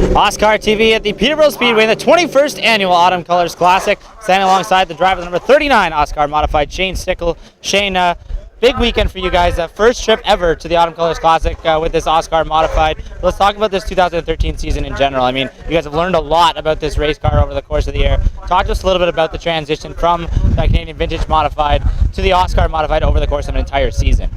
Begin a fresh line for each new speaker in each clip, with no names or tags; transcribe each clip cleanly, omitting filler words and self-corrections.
OSCAAR TV at the Peterborough Speedway in the 21st Annual Autumn Colors Classic. Standing alongside the driver number 39 OSCAAR Modified, Shane Stickel. Shane, big weekend for you guys. First trip ever to the Autumn Colors Classic with this OSCAAR Modified. Let's talk about this 2013 season in general. I mean, you guys have learned a lot about this race car over the course of the year. Talk to us a little bit about the transition from the Canadian Vintage Modified to the OSCAAR Modified over the course of an entire season.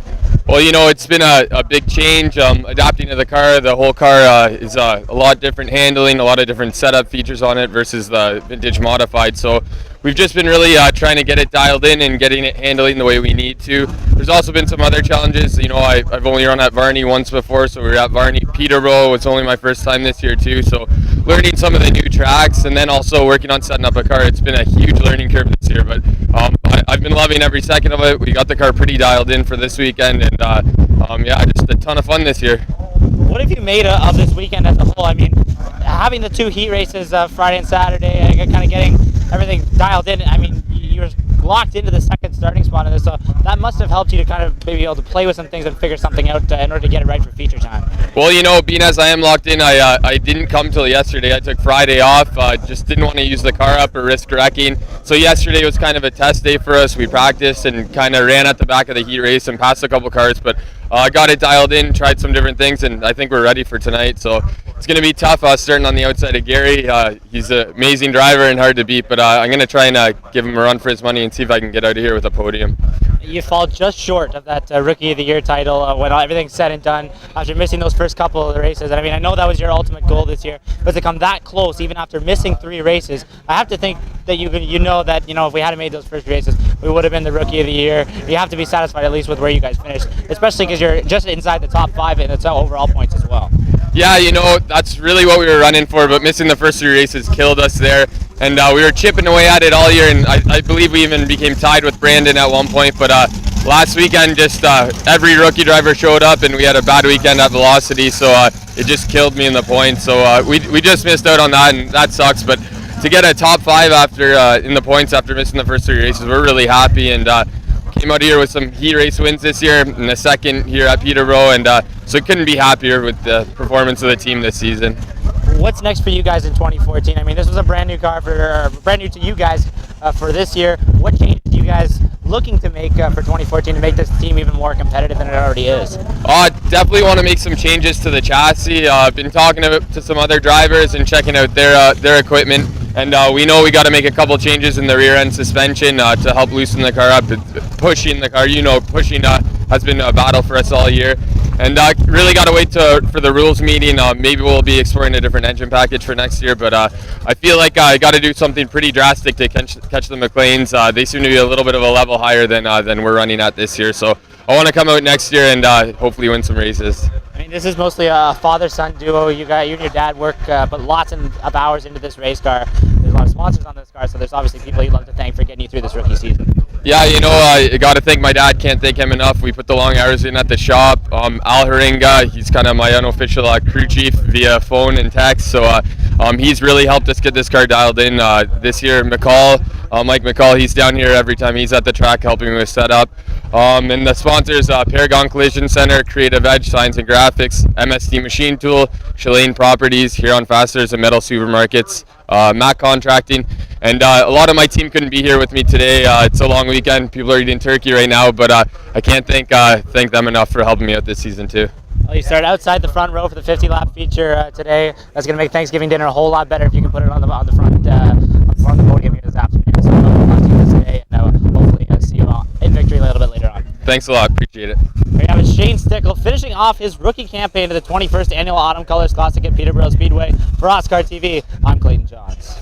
Well, you know, it's been a big change adapting to the car. The whole car is a lot different handling, a lot of different setup features on it versus the Vintage Modified. So we've just been really trying to get it dialed in and getting it handling the way we need to. There's also been some other challenges. You know, I've only run at Varney once before, so we were at Varney. Peterborough, it's only my first time this year too. So learning some of the new tracks and then also working on setting up a car. It's been a huge learning curve this year, but I've been loving every second of it. We got the car pretty dialed in for this weekend, and yeah, just a ton of fun this year.
What have you made of this weekend as a whole? I mean, having the two heat races Friday and Saturday, kind of getting everything dialed in. I mean, you're locked into the second starting spot in this, so that must have helped you to kind of maybe able to play with some things and figure something out in order to get it right for feature time.
Well, you know, being as I am locked in, I didn't come till yesterday. I took Friday off. Just didn't want to use the car up or risk wrecking. So yesterday was kind of a test day for us. We practiced and kind of ran at the back of the heat race and passed a couple cars, but got it dialed in, tried some different things, and I think we're ready for tonight. So it's going to be tough starting on the outside of Gary. He's an amazing driver and hard to beat, but I'm going to try and give him a run for his money and see if I can get out of here with a podium.
You fall just short of that Rookie of the Year title when everything's said and done after missing those first couple of the races. And I mean, I know that was your ultimate goal this year, but to come that close, even after missing 3 races, I have to think that you know that if we hadn't made those first races, we would have been the Rookie of the Year. You have to be satisfied at least with where you guys finished, especially because you're just inside the top 5 in its overall points as well.
Yeah, you know, that's really what we were running for, but missing the first 3 races killed us there. And we were chipping away at it all year, and I believe we even became tied with Brandon at one point. But last weekend, just every rookie driver showed up, and we had a bad weekend at Velocity, so it just killed me in the points. So we just missed out on that, and that sucks. But to get a top 5 after in the points after missing the first 3 races, we're really happy, and came out here with some heat race wins this year and the second here at Peterborough, and so couldn't be happier with the performance of the team this season.
What's next for you guys in 2014? I mean, this was a brand new car brand new to you guys for this year. What changes are you guys looking to make for 2014 to make this team even more competitive than it already is?
Definitely want to make some changes to the chassis. I've been talking to some other drivers and checking out their equipment, and we know we got to make a couple changes in the rear end suspension to help loosen the car up. Pushing the car, pushing has been a battle for us all year. And really got to wait for the rules meeting. Maybe we'll be exploring a different engine package for next year, but I feel like I got to do something pretty drastic to catch the McLeans. They seem to be a little bit of a level higher than we're running at this year. So I want to come out next year and hopefully win some races.
I mean, this is mostly a father-son duo. You and your dad work but lots of hours into this race car. There's a lot of sponsors on this car, so there's obviously people you'd love to thank for getting you through this rookie season.
Yeah, you know, I got to thank my dad. Can't thank him enough. We put the long hours in at the shop. Al Haringa, he's kind of my unofficial crew chief via phone and text. So he's really helped us get this car dialed in this year. Mike McCall, he's down here every time he's at the track helping me with setup. And the sponsors, Paragon Collision Center, Creative Edge Science and Graphics, MST Machine Tool, Shalane Properties, Huron Fasteners and Metal Supermarkets, Mac Contracting. And a lot of my team couldn't be here with me today. It's a long weekend. People are eating turkey right now, but I can't thank them enough for helping me out this season too.
Well, you started outside the front row for the 50-lap feature today. That's going to make Thanksgiving dinner a whole lot better if you can put it on the front of the podium here this afternoon. So I'll see you this day, and hopefully see you in victory a little bit later on.
Thanks a lot. Appreciate it.
We have Shane Stickel finishing off his rookie campaign to the 21st Annual Autumn Colors Classic at Peterborough Speedway. For OSCAAR TV, I'm Clayton Johns.